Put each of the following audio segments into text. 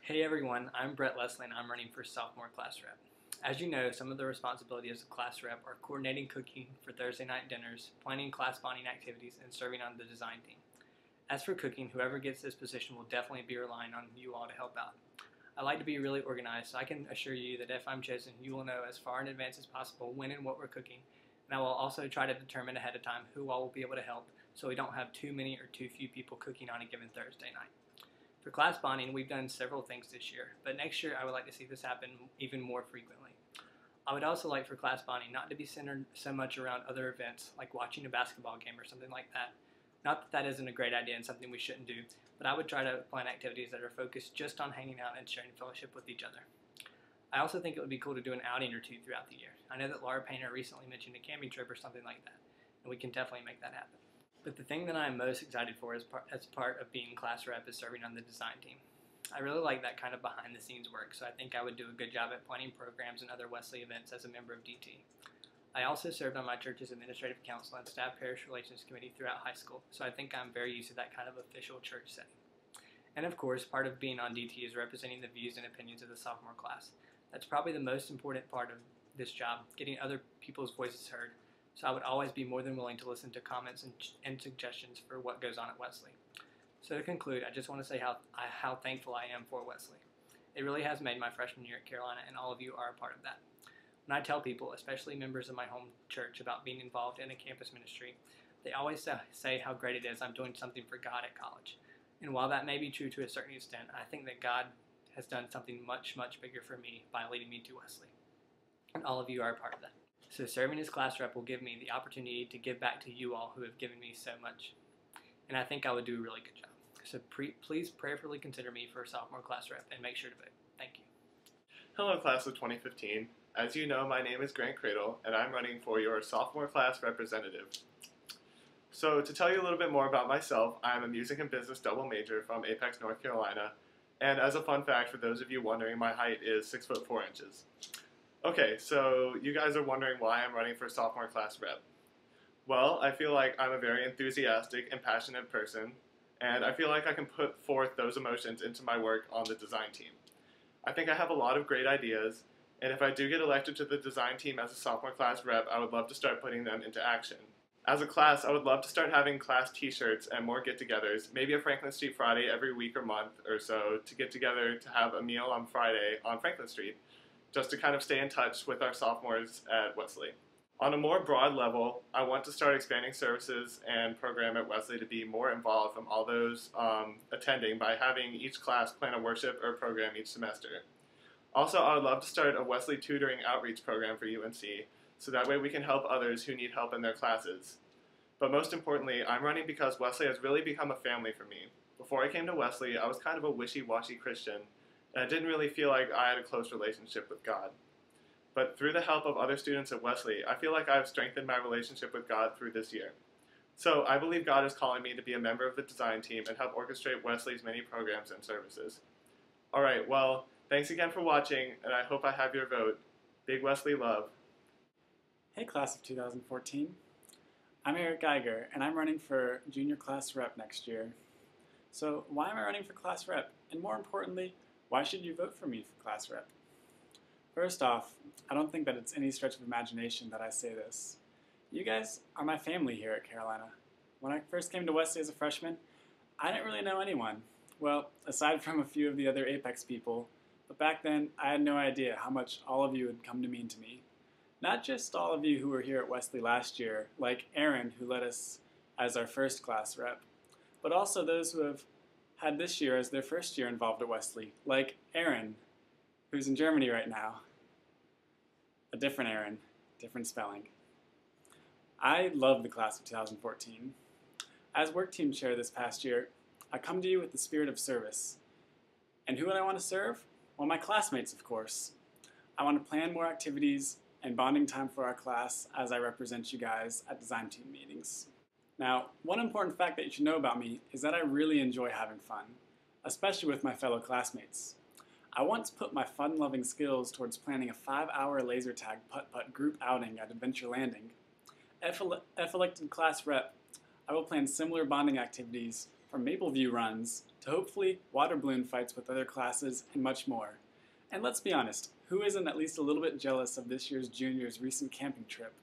Hey everyone, I'm Brett Leslie and I'm running for sophomore class rep. As you know, some of the responsibilities of class rep are coordinating cooking for Thursday night dinners, planning class bonding activities, and serving on the design team. As for cooking, whoever gets this position will definitely be relying on you all to help out. I like to be really organized, so I can assure you that if I'm chosen, you will know as far in advance as possible when and what we're cooking, and I will also try to determine ahead of time who all will be able to help so we don't have too many or too few people cooking on a given Thursday night. For class bonding, we've done several things this year, but next year I would like to see this happen even more frequently. I would also like for class bonding not to be centered so much around other events like watching a basketball game or something like that. Not that that isn't a great idea and something we shouldn't do, but I would try to plan activities that are focused just on hanging out and sharing fellowship with each other. I also think it would be cool to do an outing or two throughout the year. I know that Laura Painter recently mentioned a camping trip or something like that, and we can definitely make that happen. But the thing that I'm most excited for as part of being class rep is serving on the design team. I really like that kind of behind the scenes work, so I think I would do a good job at planning programs and other Wesley events as a member of DT. I also served on my church's administrative council and staff parish relations committee throughout high school, so I think I'm very used to that kind of official church setting. And of course, part of being on DT is representing the views and opinions of the sophomore class. That's probably the most important part of this job, getting other people's voices heard. So I would always be more than willing to listen to comments and suggestions for what goes on at Wesley. So to conclude, I just want to say how thankful I am for Wesley. It really has made my freshman year at Carolina, and all of you are a part of that. When I tell people, especially members of my home church, about being involved in a campus ministry, they always say how great it is I'm doing something for God at college. And while that may be true to a certain extent, I think that God has done something much, much bigger for me by leading me to Wesley. And all of you are a part of that. So serving as class rep will give me the opportunity to give back to you all who have given me so much. And I think I would do a really good job. So please prayerfully consider me for sophomore class rep and make sure to vote. Thank you. Hello, class of 2015. As you know, my name is Grant Cradle, and I'm running for your sophomore class representative. So to tell you a little bit more about myself, I'm a music and business double major from Apex, North Carolina. And as a fun fact, for those of you wondering, my height is 6'4". Okay, so you guys are wondering why I'm running for sophomore class rep. Well, I feel like I'm a very enthusiastic and passionate person, and I feel like I can put forth those emotions into my work on the design team. I think I have a lot of great ideas, and if I do get elected to the design team as a sophomore class rep, I would love to start putting them into action. As a class, I would love to start having class t-shirts and more get-togethers, maybe a Franklin Street Friday every week or month or so to get together to have a meal on Friday on Franklin Street, just to kind of stay in touch with our sophomores at Wesley. On a more broad level, I want to start expanding services and program at Wesley to be more involved from all those attending by having each class plan a worship or program each semester. Also, I would love to start a Wesley tutoring outreach program for UNC, so that way we can help others who need help in their classes. But most importantly, I'm running because Wesley has really become a family for me. Before I came to Wesley, I was kind of a wishy-washy Christian, and I didn't really feel like I had a close relationship with God. But through the help of other students at Wesley, I feel like I've strengthened my relationship with God through this year. So I believe God is calling me to be a member of the design team and help orchestrate Wesley's many programs and services. Alright, well, thanks again for watching, and I hope I have your vote. Big Wesley love. Hey class of 2014, I'm Eric Geiger, and I'm running for junior class rep next year. So why am I running for class rep? And more importantly, why should you vote for me for class rep? First off, I don't think that it's any stretch of imagination that I say this. You guys are my family here at Carolina. When I first came to Wesley as a freshman, I didn't really know anyone. Well, aside from a few of the other Apex people, but back then I had no idea how much all of you had come to mean to me. Not just all of you who were here at Wesley last year, like Aaron, who led us as our first class rep, but also those who have had this year as their first year involved at Wesley, like Aaron, who's in Germany right now. A different Aaron, different spelling. I love the class of 2014. As work team chair this past year, I come to you with the spirit of service. And who would I want to serve? Well, my classmates, of course. I want to plan more activities and bonding time for our class as I represent you guys at design team meetings. Now, one important fact that you should know about me is that I really enjoy having fun, especially with my fellow classmates. I once put my fun-loving skills towards planning a 5-hour laser tag putt-putt group outing at Adventure Landing. If elected class rep, I will plan similar bonding activities from Maple View runs to hopefully water balloon fights with other classes and much more. And let's be honest, who isn't at least a little bit jealous of this year's juniors' recent camping trip?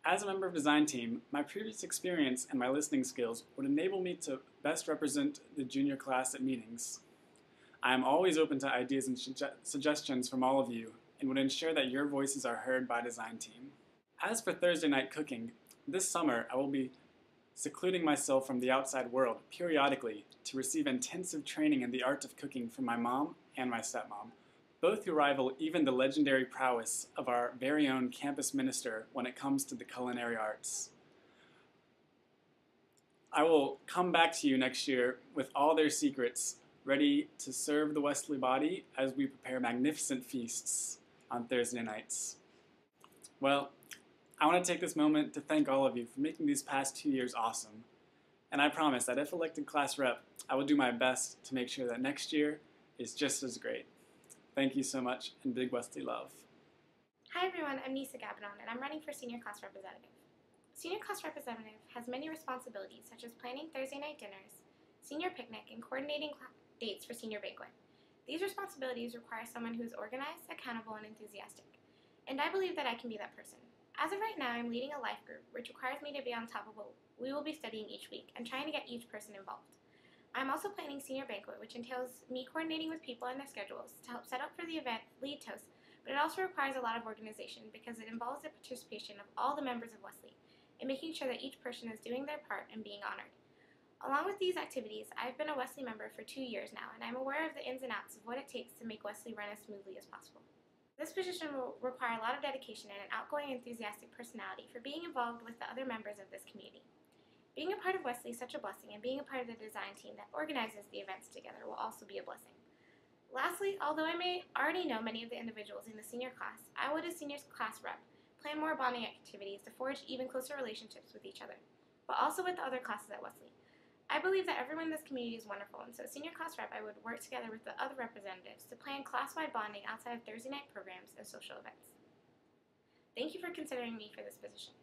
As a member of design team, my previous experience and my listening skills would enable me to best represent the junior class at meetings. I am always open to ideas and suggestions from all of you and would ensure that your voices are heard by design team. As for Thursday night cooking, this summer I will be secluding myself from the outside world periodically to receive intensive training in the art of cooking from my mom and my stepmom, both who rival even the legendary prowess of our very own campus minister when it comes to the culinary arts. I will come back to you next year with all their secrets, ready to serve the Wesley body as we prepare magnificent feasts on Thursday nights. Well, I want to take this moment to thank all of you for making these past 2 years awesome. And I promise that if elected class rep, I will do my best to make sure that next year is just as great. Thank you so much, and big Wesley love. Hi everyone, I'm Nisa, and I'm running for senior class representative. Senior class representative has many responsibilities such as planning Thursday night dinners, senior picnic, and coordinating dates for senior banquet. These responsibilities require someone who is organized, accountable, and enthusiastic. And I believe that I can be that person. As of right now, I'm leading a life group, which requires me to be on top of what we will be studying each week and trying to get each person involved. I'm also planning senior banquet, which entails me coordinating with people and their schedules to help set up for the event, lead toast, but it also requires a lot of organization because it involves the participation of all the members of Wesley and making sure that each person is doing their part and being honored. Along with these activities, I've been a Wesley member for 2 years now, and I'm aware of the ins and outs of what it takes to make Wesley run as smoothly as possible. This position will require a lot of dedication and an outgoing, enthusiastic personality for being involved with the other members of this community. Being a part of Wesley is such a blessing, and being a part of the design team that organizes the events together will also be a blessing. Lastly, although I may already know many of the individuals in the senior class, I would, as senior class rep, plan more bonding activities to forge even closer relationships with each other, but also with the other classes at Wesley. I believe that everyone in this community is wonderful, and so senior class rep, I would work together with the other representatives to plan class-wide bonding outside of Thursday night programs and social events. Thank you for considering me for this position.